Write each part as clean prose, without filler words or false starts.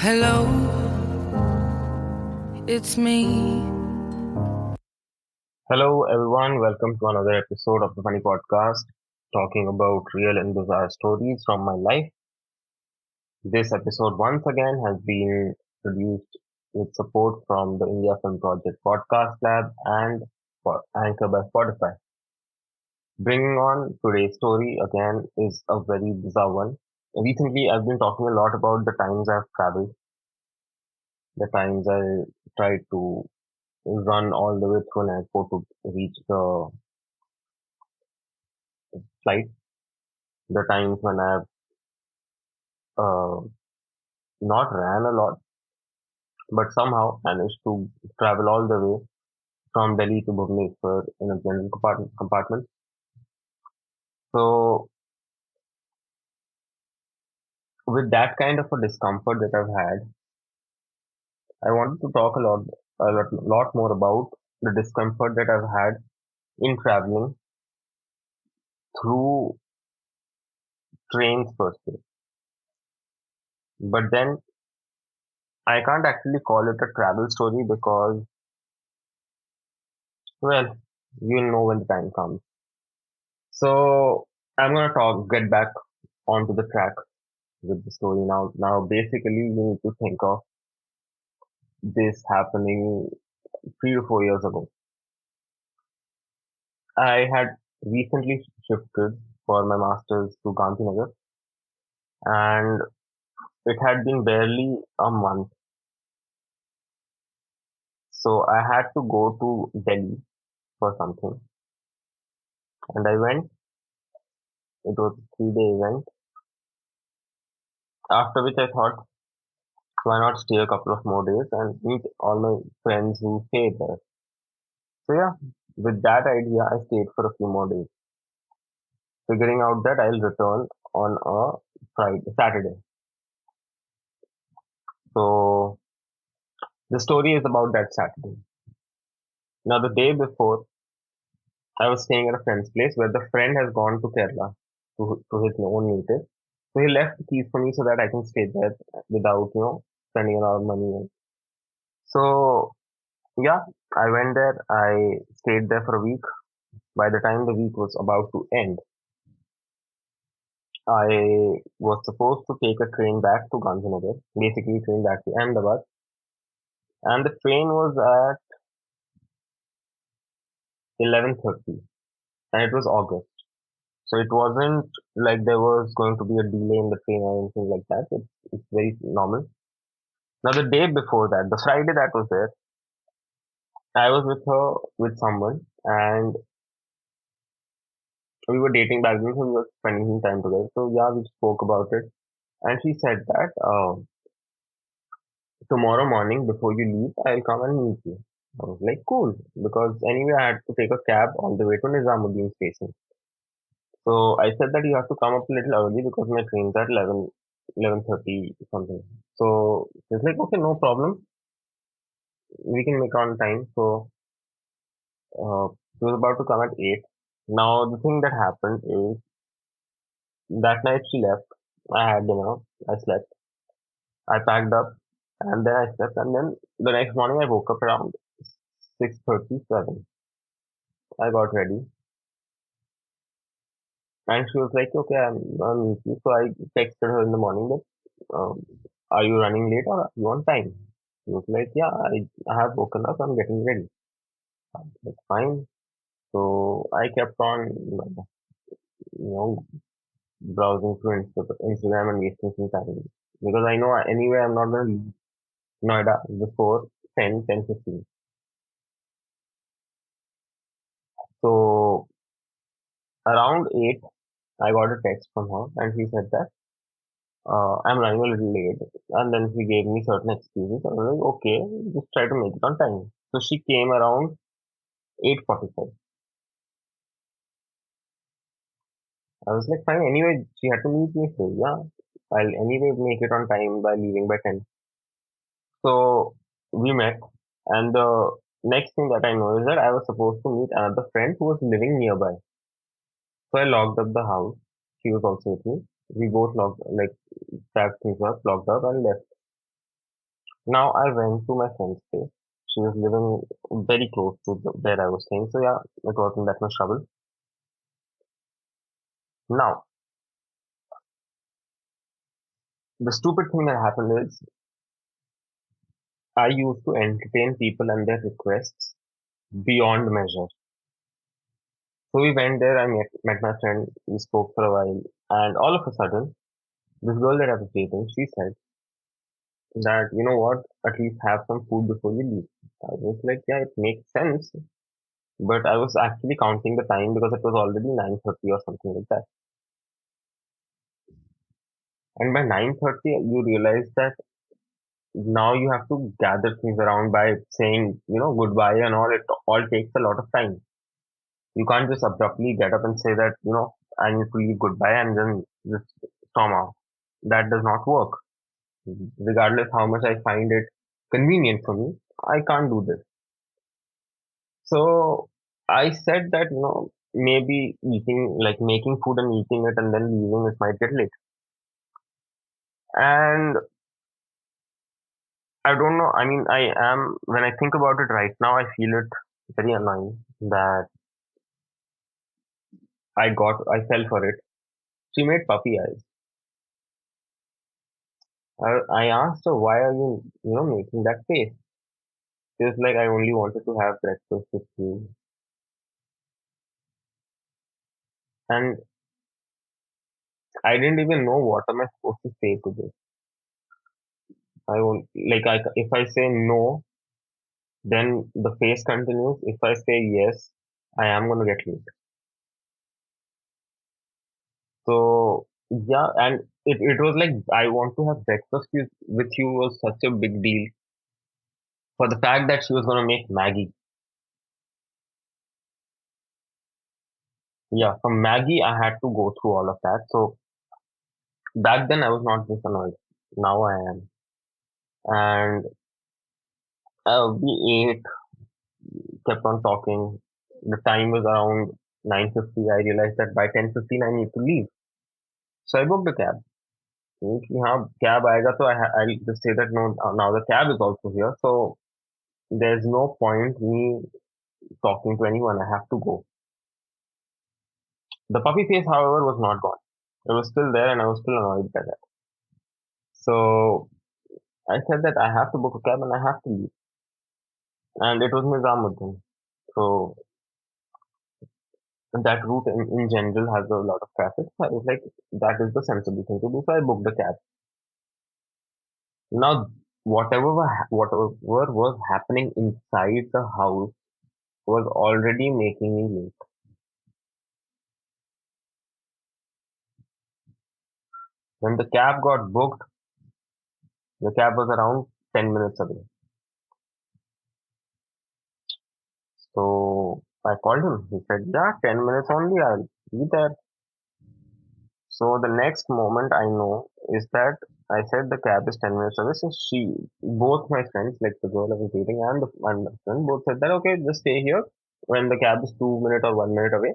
Hello, it's me. Hello, everyone. Welcome to another episode of the Funny Podcast, talking about real and bizarre stories from my life. This episode, once again, has been produced with support from the India Film Project Podcast Lab and for Anchor by Spotify. Bringing on today's story again is a very bizarre one. Recently, I've been talking a lot about the times I've traveled, the times I tried to run all the way through an airport to reach the flight, the times when I've uh, not ran a lot, but somehow managed to travel all the way from Delhi to Bhubaneswar in a general compartment. So, with that kind of a discomfort that I've had, I wanted to talk lot more about the discomfort that I've had in traveling through trains per se. But then I can't actually call it a travel story because, well, you'll know when the time comes. So, I'm gonna get back onto the track with the story now. Now, basically, you need to think of this happening 3 to 4 years ago. I had recently shifted for my master's to Gandhinagar, and it had been barely a month. So I had to go to Delhi for something, and I went. It was a 3 day event. After which I thought, why not stay a couple of more days and meet all my friends who stayed there. So yeah, with that idea, I stayed for a few more days, figuring out that I'll return on a Saturday. So the story is about that Saturday. Now, the day before, I was staying at a friend's place where the friend has gone to Kerala to his own native. So he left the keys for me so that I can stay there without, spending a lot of money. So, yeah, I went there. I stayed there for a week. By the time the week was about to end, I was supposed to take a train back to Gandhinagar, basically train back to Ahmedabad. And the train was at 11:30 and it was August. So it wasn't like there was going to be a delay in the train or anything like that. It's very normal. Now the day before that, the Friday that was there, I was with someone, and we were dating back then, so we were spending some time together. So yeah, we spoke about it, and she said that tomorrow morning before you leave, I'll come and meet you. I was like, cool, because anyway I had to take a cab all the way to Nizamuddin station. So I said that you have to come up a little early because my train's at 11:30 something. So it's like, okay, no problem. We can make on time. So he was about to come at 8. Now the thing that happened is that night she left. I had dinner. I slept. I packed up and then I slept. And then the next morning I woke up around 6:37. I got ready and she was like, okay, I'm with you. So I texted her in the morning that, are you running late or are you on time? She was like, yeah, I have woken up. I'm getting ready. I was like, fine. So I kept on, browsing through Instagram and wasting some time. Because I know anyway I'm not going to leave Noida before 10:15. So around 8, I got a text from her and she said that I'm running a little late. And then she gave me certain excuses. I was like, okay, just try to make it on time. So she came around 8:45. I was like, fine. Anyway, she had to meet me. So yeah, I'll anyway make it on time by leaving by 10. So we met, and the next thing that I know is that I was supposed to meet another friend who was living nearby. So I locked up the house. She was also with me. We both packed things up, locked up, and left. Now I went to my friend's place. She was living very close to where I was staying, so yeah, it wasn't that much trouble. Now, the stupid thing that happened is I used to entertain people and their requests beyond measure. So we went there, I met my friend, we spoke for a while, and all of a sudden, this girl that I was dating, she said that, you know what, at least have some food before you leave. I was like, yeah, it makes sense. But I was actually counting the time because it was already 9:30 or something like that. And by 9:30, you realize that now you have to gather things around by saying, goodbye and all. It all takes a lot of time. You can't just abruptly get up and say that, I need to leave goodbye and then just storm out. That does not work. Regardless how much I find it convenient for me, I can't do this. So I said that, maybe eating, like making food and eating it and then leaving it might get late. And I don't know. I mean, when I think about it right now, I feel it very annoying that I fell for it. She made puppy eyes. I asked her, why are you, making that face? She was like, I only wanted to have breakfast with you. And I didn't even know what am I supposed to say to this. If I say no, then the face continues. If I say yes, I am going to get late. So, yeah, and it was like, I want to have breakfast with you was such a big deal for the fact that she was going to make Maggie. Yeah, from Maggie, I had to go through all of that. So back then, I was not this annoyed. Now I am. And we ate, kept on talking. The time was around 9:50. I realized that by 10:15, I need to leave. So I booked a cab. कि हाँ cab आएगा तो I'll just say that no, now the cab is also here. So there's no point me talking to anyone. I have to go. The puppy face, however, was not gone. It was still there, and I was still annoyed by that. So I said that I have to book a cab and I have to leave. And it was Nizamuddin. So that route in general has a lot of traffic. So I was like, that is the sensible thing to do. So I booked the cab. Now, whatever was happening inside the house was already making me late. When the cab got booked, the cab was around 10 minutes away. So I called him. He said, yeah, 10 minutes only. I'll be there. So the next moment I know is that I said the cab is 10 minutes away. So both my friends, like the girl I was dating and my friend, both said that, okay, just stay here. When the cab is 2 minutes or 1 minute away,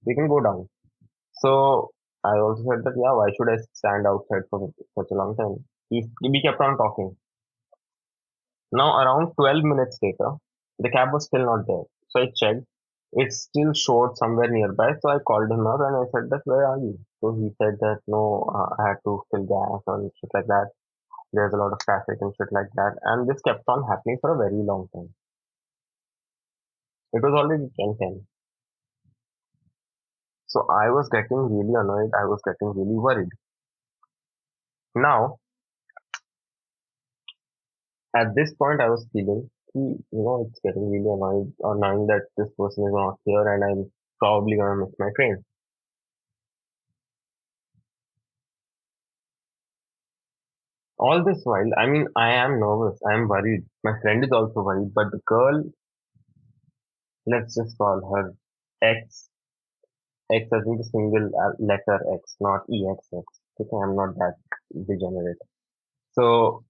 we can go down. So I also said that, yeah, why should I stand outside for such a long time? We kept on talking. Now, around 12 minutes later, the cab was still not there. So I checked. It still showed somewhere nearby. So I called him up and I said that, where are you? So he said that, no, I had to fill gas and shit like that. There's a lot of traffic and shit like that. And this kept on happening for a very long time. It was already 10:10. So I was getting really annoyed. I was getting really worried. Now, at this point, I was feeling, it's getting really annoying that this person is not here and I'm probably gonna miss my train. All this while, I mean, I am nervous. I am worried. My friend is also worried. But the girl, let's just call her X. X as in the single letter X, not EXX. Okay, I'm not that degenerate. So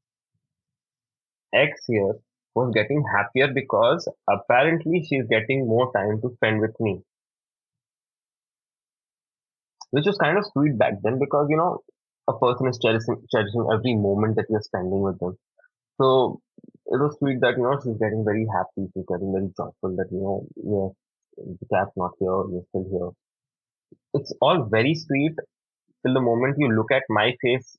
X here was getting happier because apparently she's getting more time to spend with me, which was kind of sweet back then because a person is cherishing every moment that you're spending with them. So it was sweet that she's getting very happy, she's getting very joyful that yes, the cat's not here, you're still here. It's all very sweet till the moment you look at my face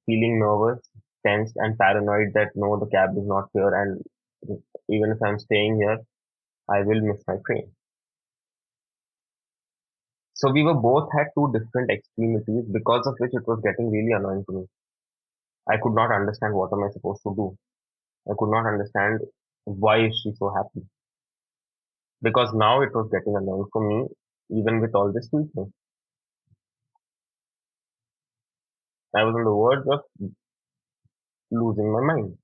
feeling nervous, tensed, and paranoid that no, the cab is not here, and even if I'm staying here, I will miss my train. So we were both had two different extremities, because of which it was getting really annoying to me. I could not understand what am I supposed to do. I could not understand why is she so happy. Because now it was getting annoying for me, even with all this sweetness. I was on the verge of losing my mind.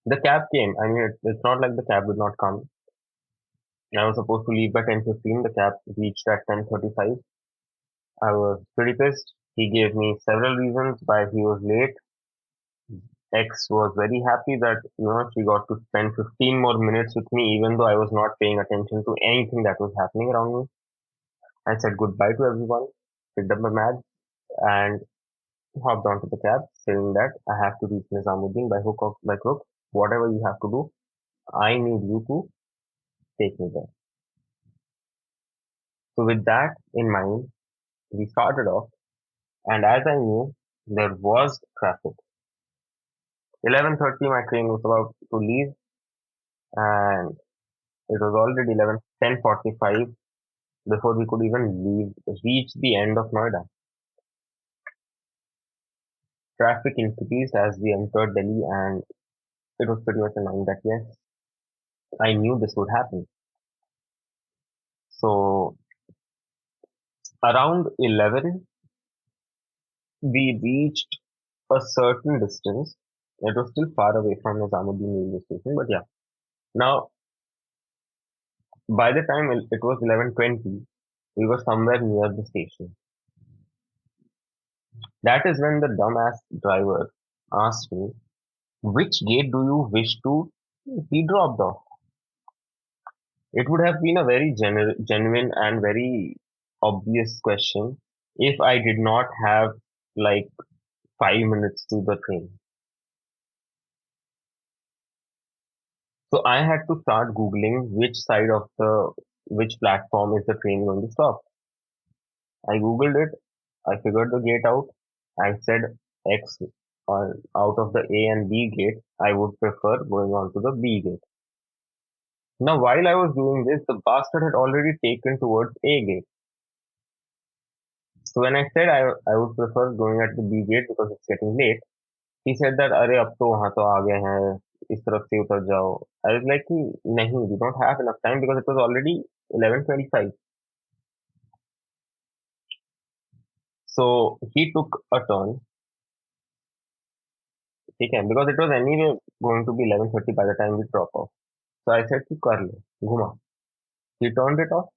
The cab came. I mean, it's not like the cab did not come. I was supposed to leave by 10:15. The cab reached at 10:35. I was pretty pissed. He gave me several reasons why he was late. X was very happy that she got to spend 15 more minutes with me, even though I was not paying attention to anything that was happening around me. I said goodbye to everyone, picked up my bag, and hopped onto the cab, saying that I have to reach Nizamuddin by hook or by crook. Whatever you have to do, I need you to take me there. So with that in mind, we started off, and as I knew, there was traffic. 11:30, my train was about to leave, and it was already 10:45 before we could even reach the end of Noida. Traffic increased as we entered Delhi, and it was pretty much annoying that yes, I knew this would happen. So around 11, we reached a certain distance. It was still far away from Nizamuddin railway station, but yeah. Now, by the time it was 11:20, we were somewhere near the station. That is when the dumbass driver asked me, which gate do you wish to be dropped off? It would have been a very genuine and very obvious question if I did not have like 5 minutes to the train. So I had to start Googling which platform is the train going to stop. I Googled it, I figured the gate out, I said X or out of the A and B gate, I would prefer going on to the B gate. Now, while I was doing this, the bastard had already taken towards A gate. So when I said I would prefer going at the B gate because it's getting late, he said that अरे अब तो वहाँ तो आ गए हैं इस तरफ से उतर जाओ. I was like कि नहीं, we don't have enough time because it was already 11:25. So he took a turn, ठीक है, because it was anyway going to be 11:30 by the time we drop off. So I said कि कर ले, घुमा. He turned it off,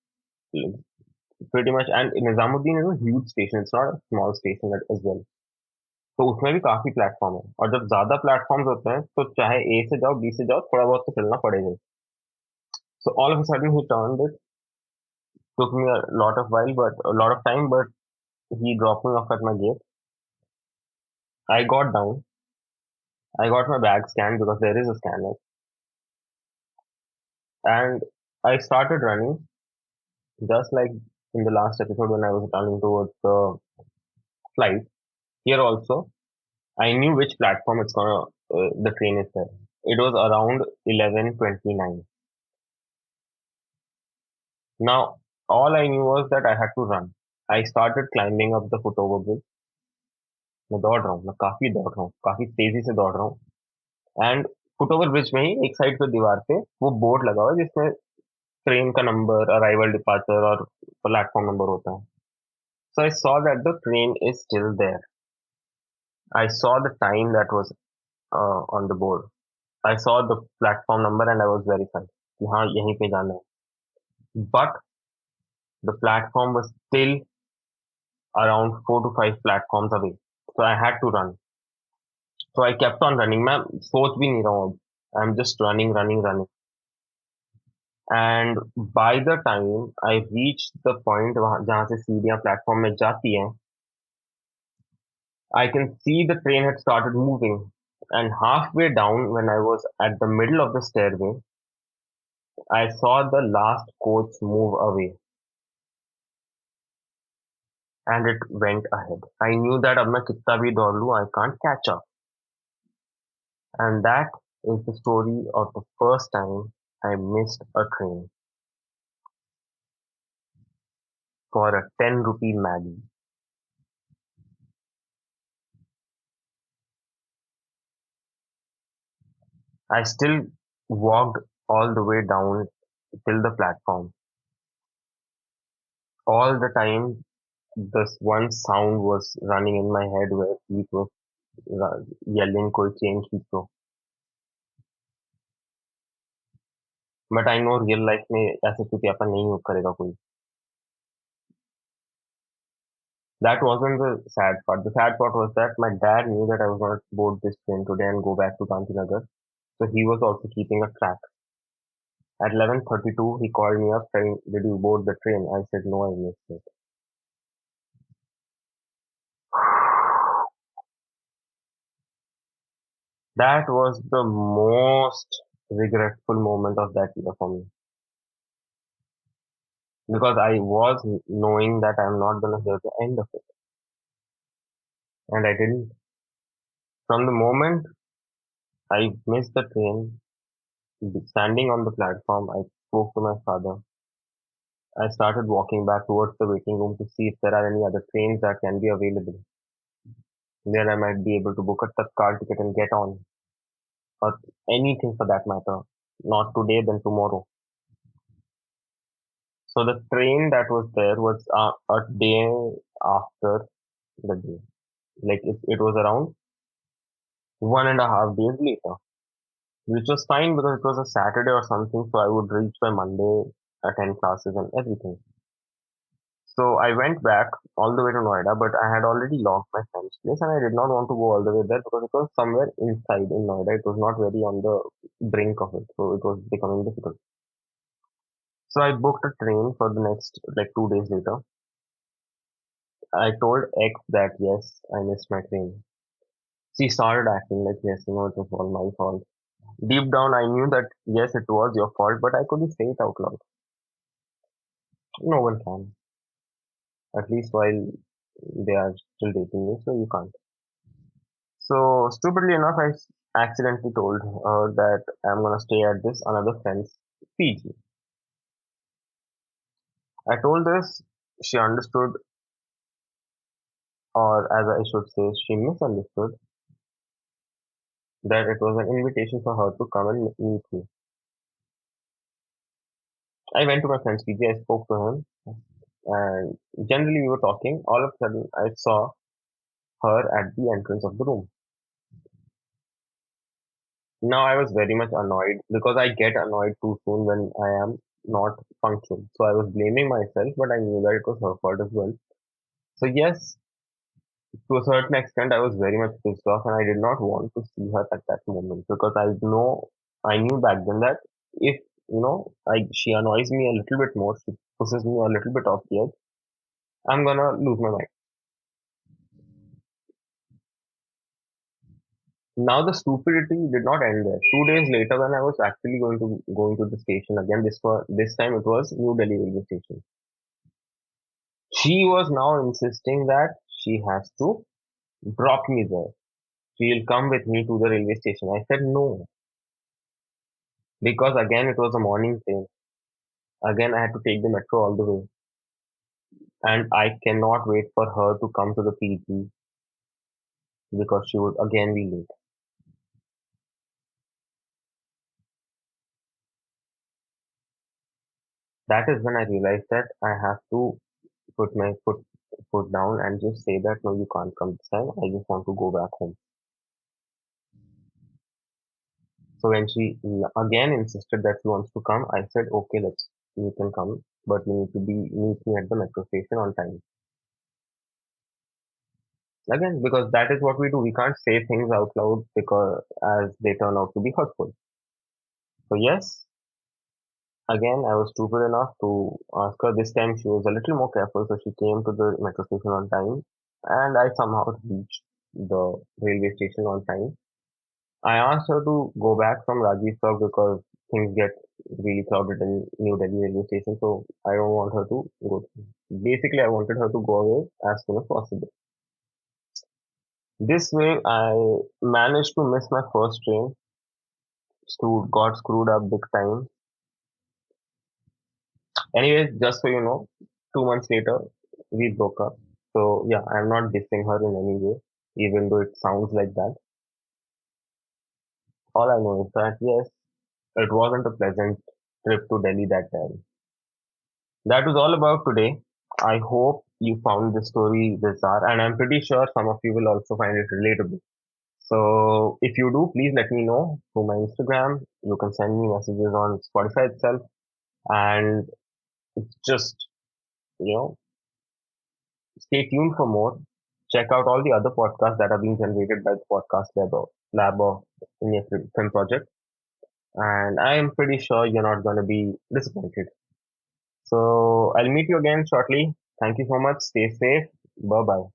pretty much. And Nizamuddin is a huge station. It's not a small station as well. तो उसमें भी काफी platform है, और जब ज्यादा प्लेटफॉर्म्स होते हैं तो चाहे ए से जाओ बी से जाओ, थोड़ा बहुत तो चलना पड़ेगा. So all of a sudden he turned it. Took me a lot of time, but he dropped me off at my gate. I got down. I got my bag scanned because there is a scanner, and I started running just like in the last episode when I was running towards the flight. Here also, I knew which platform the train is there. It was around 11:29. Now, all I knew was that I had to run. I started climbing up the footover bridge. मैं दौड़ रहा हूँ, मैं काफी दौड़ रहा हूँ, काफी तेजी से दौड़ रहा हूँ. एंड फुटओवर ब्रिज में ही एक साइड पे दीवार पे वो बोर्ड लगा हुआ है जिसमें ट्रेन का नंबर, अराइवल, डिपार्चर और प्लेटफॉर्म नंबर होता है. So I saw that the train is still there. I saw the time that was on the board. I saw the platform number and I was verified कि हाँ यहीं पे जाना है. But the platform was still around 4 to 5 platforms away. So I had to run. So I kept on running. मैं सोच भी नहीं रहा हूँ अब. I'm just running, running, running. And by the time I reached the point जहाँ से सीढ़ियाँ प्लेटफॉर्म में जाती हैं, I can see the train had started moving, and halfway down, when I was at the middle of the stairway, I saw the last coach move away, and it went ahead. I knew that अब मैं कितना भी दौड़ लूं, I can't catch up. And that is the story of the first time I missed a train for a 10 rupee Maggie. I still walked all the way down till the platform. All the time, this one sound was running in my head where people yelling कोई chain खींचो. But I know real life में ऐसे चुतियापन नहीं करेगा कोई. That wasn't the sad part. The sad part was that my dad knew that I was going to board this train today and go back to Gandhinagar. So he was also keeping a track. At 11:32, he called me up saying, "Did you board the train?" I said, "No, I missed it." That was the most regretful moment of that year for me because I was knowing that I'm not going to hear the end of it, and I didn't. From the moment I missed the train, standing on the platform, I spoke to my father. I started walking back towards the waiting room to see if there are any other trains that can be available. Where I might be able to book a Tatkal ticket and get on, or anything for that matter. Not today, then tomorrow. So the train that was there was a day after the day. Like it was around 1.5 days later, which was fine because it was a Saturday or something. So I would reach by Monday, attend classes and everything. So I went back all the way to Noida, but I had already logged my friend's place and I did not want to go all the way there because it was somewhere inside in Noida. It was not very on the brink of it, so it was becoming difficult. So I booked a train for the next, like 2 days later. I told X that yes, I missed my train. She started acting like yes, it was all my fault. Deep down, I knew that yes, it was your fault, but I couldn't say it out loud. No one can, at least while they are still dating me, so you can't. So stupidly enough, accidentally told her that I'm gonna stay at this another friend's PG. I told this, she understood, or as I should say, she misunderstood that it was an invitation for her to come and meet me. I went to my friend's PG, I spoke to him, and generally we were talking. All of a sudden, I saw her at the entrance of the room. Now I was very much annoyed because I get annoyed too soon when I am not punctual. So I was blaming myself, but I knew that it was her fault as well. So yes, to a certain extent, I was very much pissed off, and I did not want to see her at that moment because I knew back then that if she annoys me a little bit more, she pushes me a little bit off the edge, I'm gonna lose my mind. Now the stupidity did not end there. 2 days later, when I was actually going to the station again, this time it was New Delhi railway station. She was now insisting that she has to drop me there. She will come with me to the railway station. I said no, because again it was a morning train. Again I had to take the metro all the way, and I cannot wait for her to come to the PG because she would again be late. That is when I realized that I have to put my foot down and just say that no, you can't come this time. I just want to go back home. So when she again insisted that she wants to come, I said, okay, you can come, but you need to meet me at the metro station on time. Again, because that is what we do. We can't say things out loud because as they turn out to be hurtful. So yes, again, I was stupid enough to ask her. This time she was a little more careful, so she came to the metro station on time, and I somehow reached. the railway station on time. I asked her to go back from Rajiv Chowk because things get really crowded in New Delhi railway station, so I don't want her to go. Basically, I wanted her to go away as soon as possible. This way, I managed to miss my first train, got screwed up big time. Anyways, just so you know, 2 months later, we broke up. So yeah, I'm not dissing her in any way, even though it sounds like that. All I know is that yes, it wasn't a pleasant trip to Delhi that time. That was all about today. I hope you found this story bizarre, and I'm pretty sure some of you will also find it relatable. So if you do, please let me know through my Instagram. You can send me messages on Spotify itself, and just you know stay tuned for more. Check out all the other podcasts that are being generated by the podcast lab of India Film Project, and I am pretty sure you're not going to be disappointed. So I'll meet you again shortly. Thank you so much. Stay safe. Bye bye.